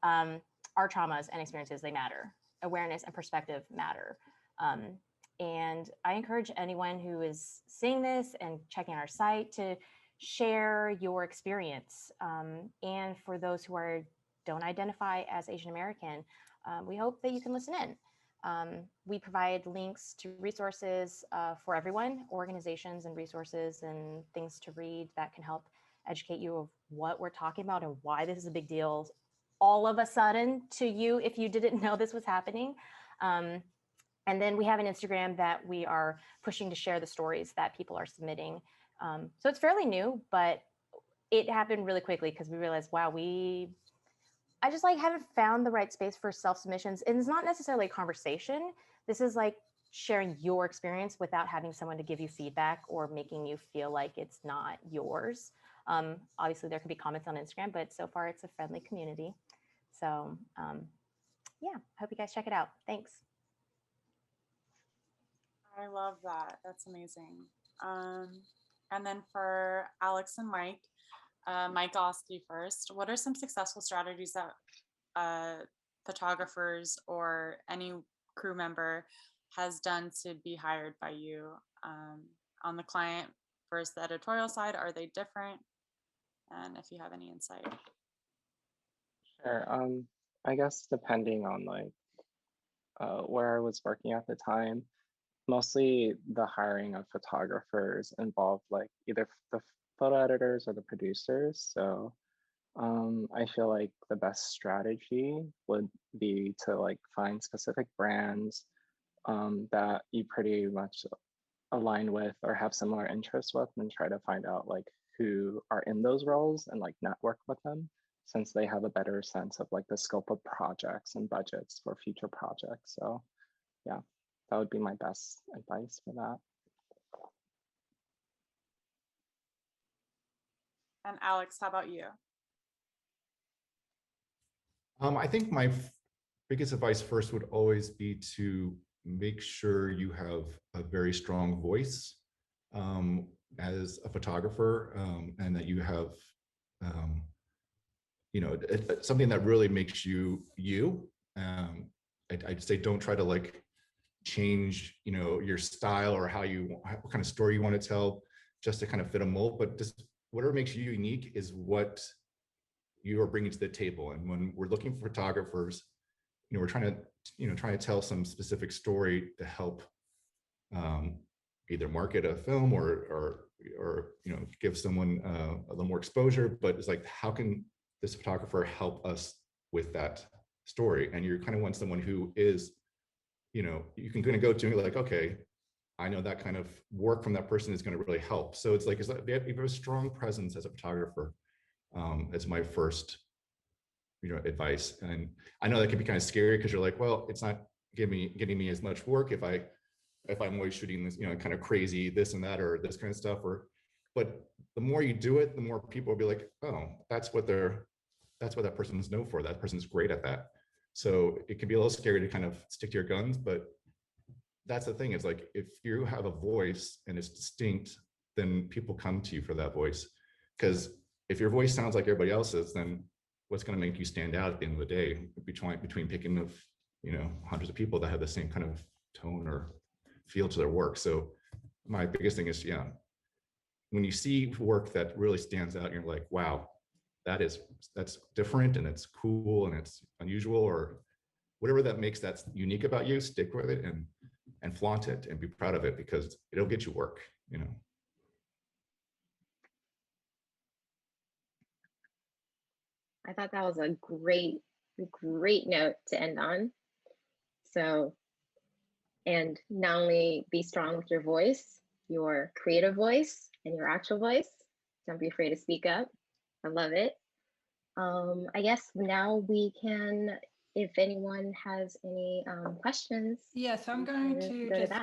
our traumas and experiences, they matter. Awareness and perspective matter. And I encourage anyone who is seeing this and checking our site to share your experience. And for those who don't identify as Asian American, we hope that you can listen in. We provide links to resources for everyone, organizations and resources and things to read that can help educate you of what we're talking about and why this is a big deal all of a sudden to you if you didn't know this was happening. And then we have an Instagram that we are pushing to share the stories that people are submitting. So it's fairly new, but it happened really quickly because we realized, wow, I just like haven't found the right space for self-submissions. And it's not necessarily a conversation. This is like sharing your experience without having someone to give you feedback or making you feel like it's not yours. Obviously there can be comments on Instagram, but so far it's a friendly community. So yeah, hope you guys check it out. Thanks. I love that. That's amazing. And then for Alex and Mike, Mike, I'll ask you first. What are some successful strategies that photographers or any crew member has done to be hired by you? On the client versus the editorial side, are they different? And if you have any insight. Sure. I guess depending on like where I was working at the time, mostly the hiring of photographers involved like either the photo editors or the producers. So I feel like the best strategy would be to like find specific brands that you pretty much align with or have similar interests with, and try to find out like who are in those roles and like network with them, since they have a better sense of like the scope of projects and budgets for future projects. So yeah, that would be my best advice for that. And Alex, how about you? I think my biggest advice first would always be to make sure you have a very strong voice as a photographer, and that you have, something that really makes you you. I'd say don't try to like change, your style or what kind of story you want to tell just to kind of fit a mold, but just whatever makes you unique is what you are bringing to the table. And when we're looking for photographers, we're trying to tell some specific story to help either market a film or give someone a little more exposure. But it's like, how can this photographer help us with that story? And you kind of want someone who is, you can kind of go to like, okay, I know that kind of work from that person is going to really help. So it's like, if you have a strong presence as a photographer, it's my first, advice. And I know that can be kind of scary because you're like, well, it's not getting me as much work if I'm always shooting this, kind of crazy this and that or this kind of stuff. But the more you do it, the more people will be like, oh, that's what that person's known for. That person's great at that. So it can be a little scary to kind of stick to your guns, but that's the thing. Is like, if you have a voice and it's distinct, then people come to you for that voice. Because if your voice sounds like everybody else's, then what's going to make you stand out at the end of the day between picking of, hundreds of people that have the same kind of tone or feel to their work. So my biggest thing is, when you see work that really stands out and you're like, wow, that's different and it's cool and it's unusual, or whatever that makes that's unique about you, stick with it and flaunt it and be proud of it, because it'll get you work, I thought that was a great note to end on. So, and not only be strong with your voice, your creative voice and your actual voice. Don't be afraid to speak up. I love it. I guess now we can, if anyone has any questions. Yes, I'm going to go just, to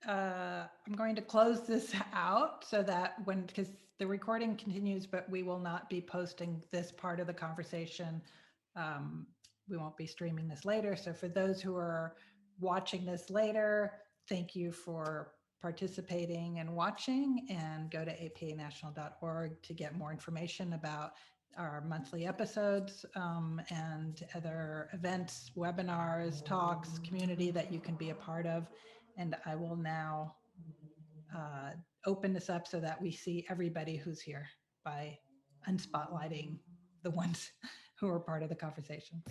that. I'm going to close this out so that because the recording continues, but we will not be posting this part of the conversation. We won't be streaming this later. So for those who are watching this later, thank you for participating and watching, and go to apanational.org to get more information about our monthly episodes and other events, webinars, talks, community that you can be a part of. And I will now open this up so that we see everybody who's here by unspotlighting the ones who are part of the conversation.